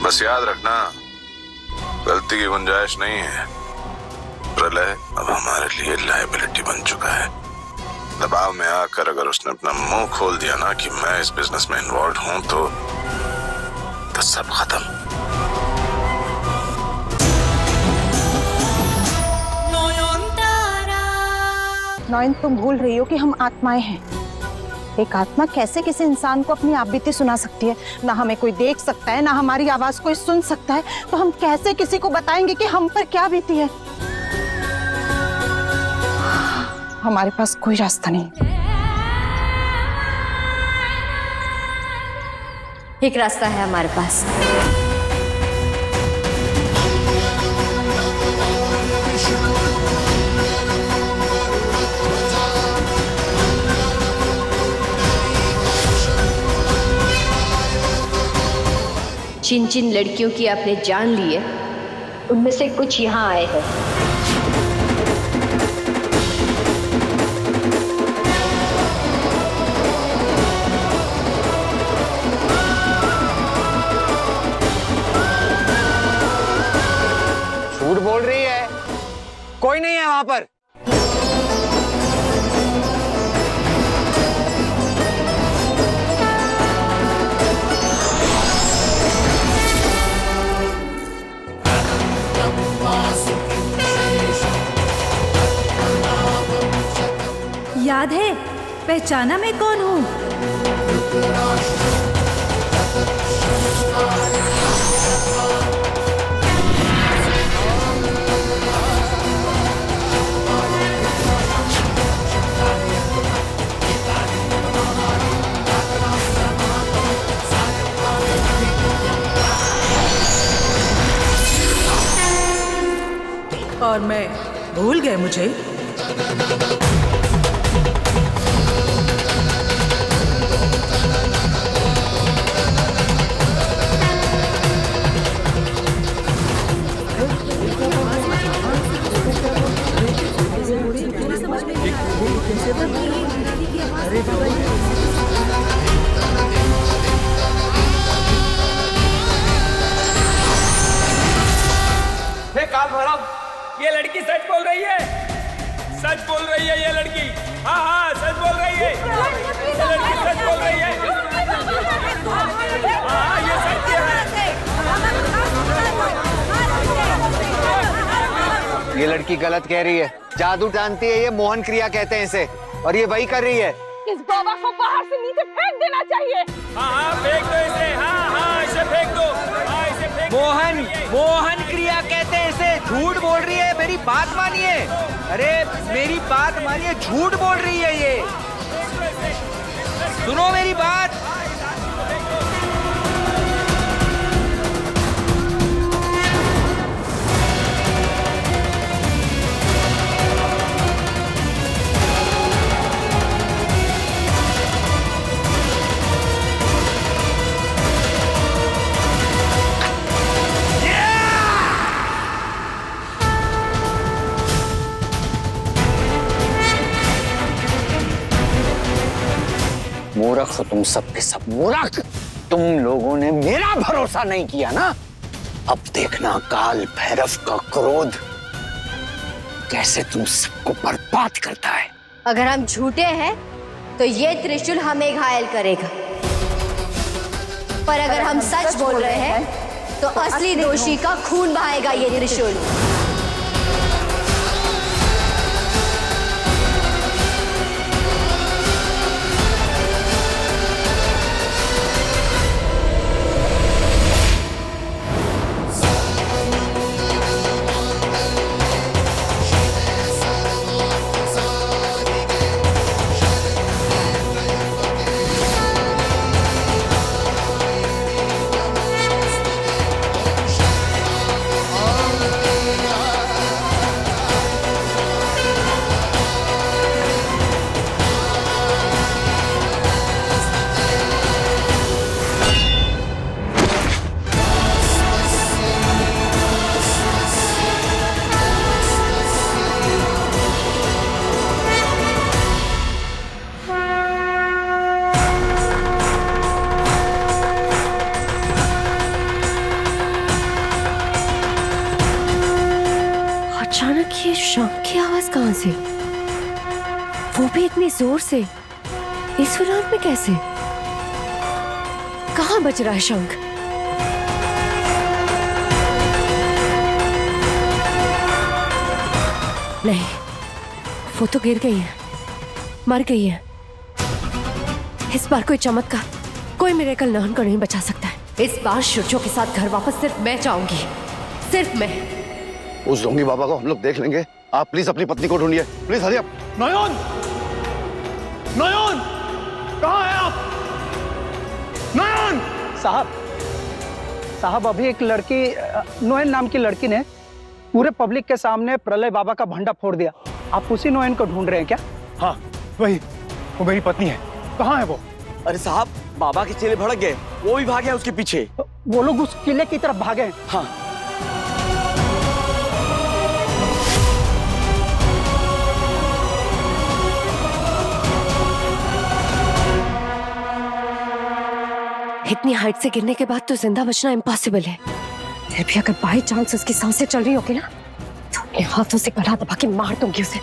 बस याद रखना, गलती की गुंजाइश नहीं है। प्रलय अब हमारे लिए लायबिलिटी बन चुका है। दबाव में आकर अगर उसने अपना मुंह खोल दिया ना कि मैं इस बिजनेस में इन्वॉल्व हूं तो सब खत्म। नॉयन, तुम भूल रही हो कि हम आत्माएं हैं। एक आत्मा कैसे किसी इंसान को अपनी आप बीती सुना सकती है? ना हमें कोई देख सकता है, ना हमारी आवाज कोई सुन सकता है, तो हम कैसे किसी को बताएंगे कि हम पर क्या बीती है? हमारे पास कोई रास्ता नहीं। एक रास्ता है हमारे पास। जिन जिन लड़कियों की आपने जान ली है, उनमें से कुछ यहाँ आए हैं। झूठ बोल रही है, कोई नहीं है वहां पर। याद है, पहचाना मैं कौन हूँ? और मैं भूल गए मुझे? काल भैरव, ये लड़की सच बोल रही है। सच बोल रही है ये लड़की। हाँ हाँ, सच बोल रही है। ये लड़की सच बोल रही है। हाँ, ये सत्य है। ये लड़की गलत कह रही है, जादू जानती है, ये मोहन क्रिया कहते हैं इसे, और ये वही कर रही है। इस बाबा को बाहर से नीचे फेंक देना चाहिए। हाँ हाँ, फेंक दो इसे। हाँ हाँ, इसे फेंक दो। हाँ, इसे फेंक दो। मोहन क्रिया कहते हैं इसे। झूठ बोल रही है, मेरी बात मानिए। अरे मेरी बात मानिए, झूठ बोल रही है ये। सुनो मेरी बात। मूर्ख हो तुम सब के सब, मूर्ख। तुम लोगों ने मेरा भरोसा नहीं किया ना। अब देखना काल भैरव का क्रोध कैसे तुम सबको बर्बाद करता है। अगर हम झूठे हैं तो ये त्रिशूल हमें घायल करेगा, पर अगर हम सच बोल रहे हैं तो असली दोषी का खून बहाएगा ये त्रिशूल। अचानक ये शंख की आवाज कहां से? वो भी इतनी जोर से, इस वीरान में कैसे? कहां बज रहा है शंख? नहीं, वो तो गिर गई है, मर गई है। इस बार कोई चमत्कार, कोई मिरेकल नहन को नहीं बचा सकता है। इस बार शुचो के साथ घर वापस सिर्फ मैं जाऊंगी, सिर्फ मैं। उस ढोंगी बाबा को हम लोग देख लेंगे। आप प्लीज अपनी पत्नी को ढूंढिए, प्लीज हरी आप। नयन, नयन, कहाँ है आप? नयन! साहब अभी एक लड़की, नोएन नाम की लड़की ने पूरे पब्लिक के सामने प्रलय बाबा का भंडा फोड़ दिया। आप उसी नोएन को ढूंढ रहे हैं क्या? हाँ, वही, वो मेरी पत्नी है। कहाँ है वो? अरे साहब, बाबा के चेले भड़क गए, वो भी भाग गया उसके पीछे। वो लोग उस किले की तरफ भागे हैं। हाँ। इतनी हाइट से गिरने के बाद तो जिंदा बचना इम्पॉसिबल है। फिर भी अगर बाई चांस उसकी सांसें चल रही होगी ना, तो अपने हाथों से गला दबा के मार दूंगी उसे।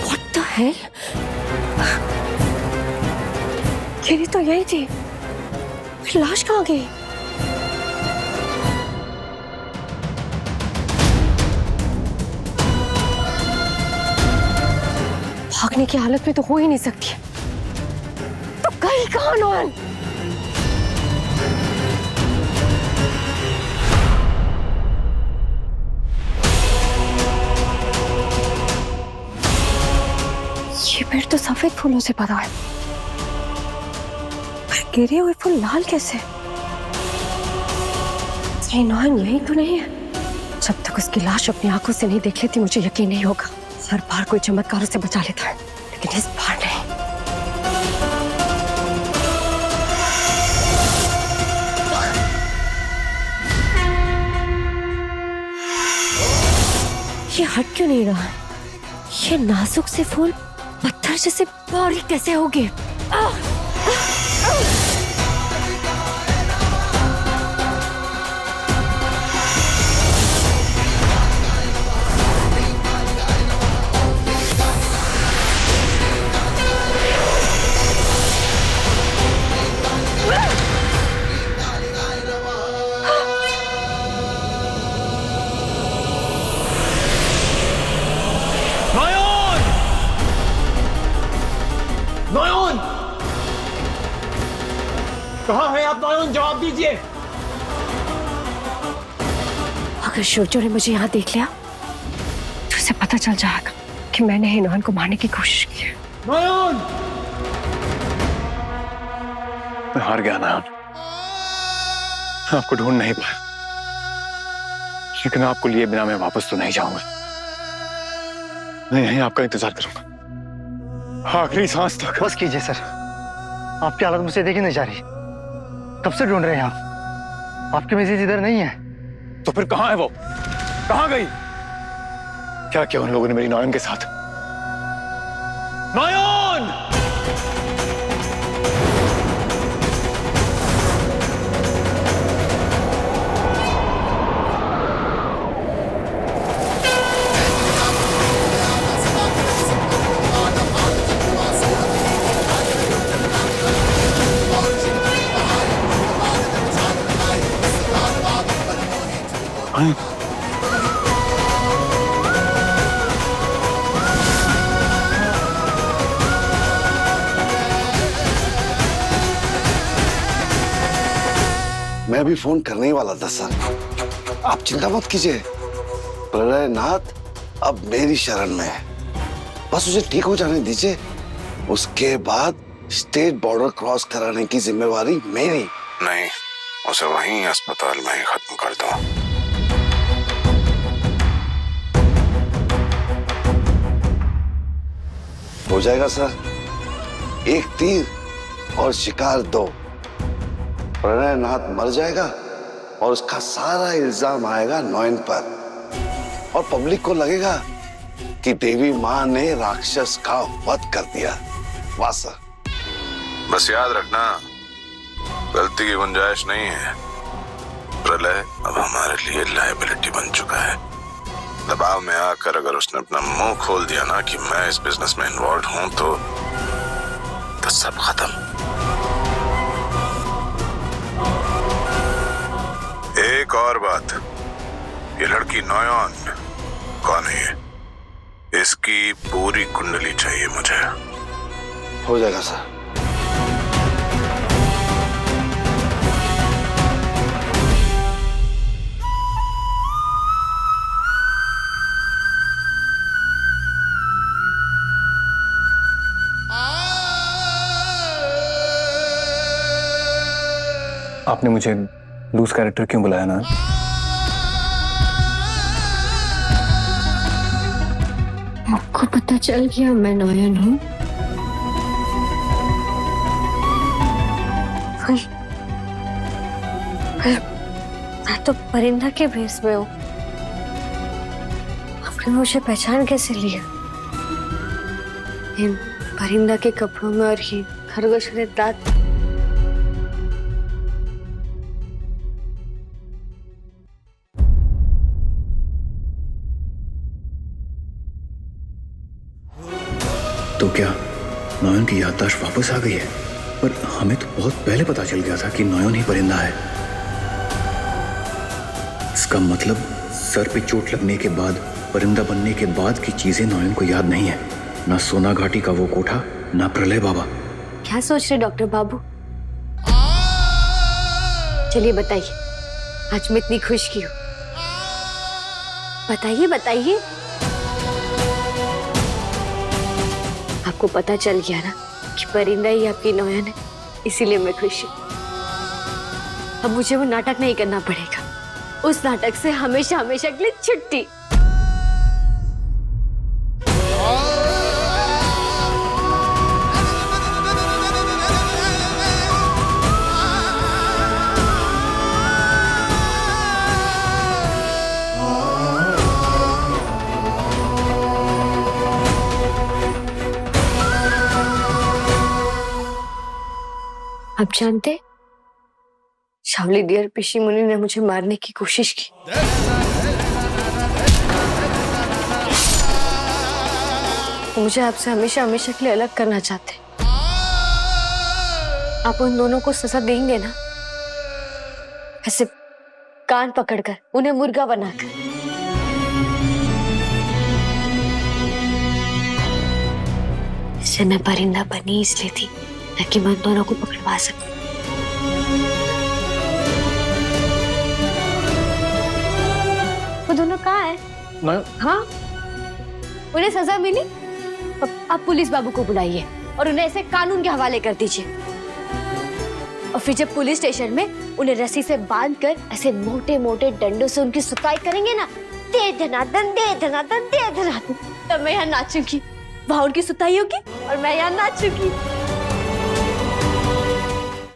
What the hell? ये तो यही थी, लाश कहाँ गई? भागने की हालत में तो हो ही नहीं सकती। तो गई कहाँ नोएन? ये पेड़ तो सफेद फूलों से भरा है, पर गिरे हुए फूल लाल कैसे? ये नोएन यही तो नहीं है। जब तक उसकी लाश अपनी आंखों से नहीं देख लेती, मुझे यकीन नहीं होगा। हर बार कोई चमत्कार उसे बचा लेता है, लेकिन इस बार नहीं। ये हट क्यों नहीं रहा? ये नाजुक से फूल पत्थर जैसे बारीक कैसे हो गए? नयन! कहाँ है आप नयन? जवाब दीजिए। अगर शोचो ने मुझे यहाँ देख लिया तो उसे पता चल जाएगा कि मैंने ही नयन को मारने की कोशिश की है। नयन! मैं हार गया नयन, आपको ढूंढ नहीं पाया, लेकिन आपको लिए बिना मैं वापस तो नहीं जाऊंगा। मैं यहीं आपका इंतजार करूंगा आखिरी सांस तक। बस कीजिए सर, आपकी हालत मुझसे देखी नहीं जा रही। कब से ढूंढ रहे हैं आप? आपकी मिसेज इधर नहीं है। तो फिर कहाँ है वो? कहाँ गई? क्या किया उन लोगों ने मेरी नयन के साथ? नयन! मैं अभी फोन करने ही वाला था सर। आप चिंता मत कीजिए, प्रलयनाथ अब मेरी शरण में है। बस उसे ठीक हो जाने दीजिए, उसके बाद स्टेट बॉर्डर क्रॉस कराने की जिम्मेवारी मेरी। नहीं, उसे वहीं अस्पताल में ही खत्म कर दो। हो जाएगा सर, एक तीर और शिकार दो। प्रलयनाथ मर जाएगा और उसका सारा इल्जाम आएगा नयन पर, और पब्लिक को लगेगा कि देवी माँ ने राक्षस का वध कर दिया। वाह सर। बस याद रखना, गलती की गुंजाइश नहीं है। प्रलय अब हमारे लिए लायबिलिटी बन चुका है। दबाव में आकर अगर उसने अपना मुंह खोल दिया ना कि मैं इस बिजनेस में इन्वॉल्व हूं तो सब खत्म। एक और बात, ये लड़की नॉयन कौन है? इसकी पूरी कुंडली चाहिए मुझे। हो जाएगा सर। आपने मुझे लूज कैरेक्टर क्यों बुलाया ना? आपको पता चल गया मैं नॉयन हूँ? मैं तो परिंदा के भेष में हूँ। आपने मुझे पहचान कैसे लिया? इन परिंदा के कपड़ों में और ये खरगोश वाले दांत। तो क्या नॉयन की याददाश्त वापस आ गई है? पर हमें तो बहुत पहले पता चल गया था कि नॉयन ही परिंदा है। इसका मतलब सर पे चोट लगने के बाद, परिंदा बनने के बाद की चीजें नॉयन को याद नहीं है। ना सोना घाटी का वो कोठा, ना प्रलय बाबा। क्या सोच रहे डॉक्टर बाबू? चलिए बताइए, आज मैं इतनी खुश की हूँ। बताइए बताइए। आपको पता चल गया ना कि परिंदा ही आपकी नॉयन है, इसीलिए मैं खुश हूँ। अब मुझे वो नाटक नहीं करना पड़ेगा। उस नाटक से हमेशा हमेशा के लिए छुट्टी। आप जानते, शावली डियर पिशी मुनि ने मुझे मारने की कोशिश की। मुझे आपसे हमेशा हमेशा के लिए अलग करना चाहते। आप उन दोनों को सजा देंगे ना? ऐसे कान पकड़कर, उन्हें मुर्गा बनाकर। इससे मैं परिंदा बनी इसलिए थी ताकि मैं दोनों को पकड़वा सकूं। वो दोनों कहाँ है? हाँ, उन्हें सजा मिली। आप पुलिस बाबू को बुलाइए और उन्हें ऐसे कानून के हवाले कर दीजिए। और फिर जब पुलिस स्टेशन में उन्हें रस्सी से बांधकर ऐसे मोटे मोटे डंडों से उनकी सुताई करेंगे ना, दे धनादन दे धनादन दे धनादन, तब मैं यहाँ नाचूंगी। वहां उनकी सुताई होगी और मैं यहाँ नाचूंगी।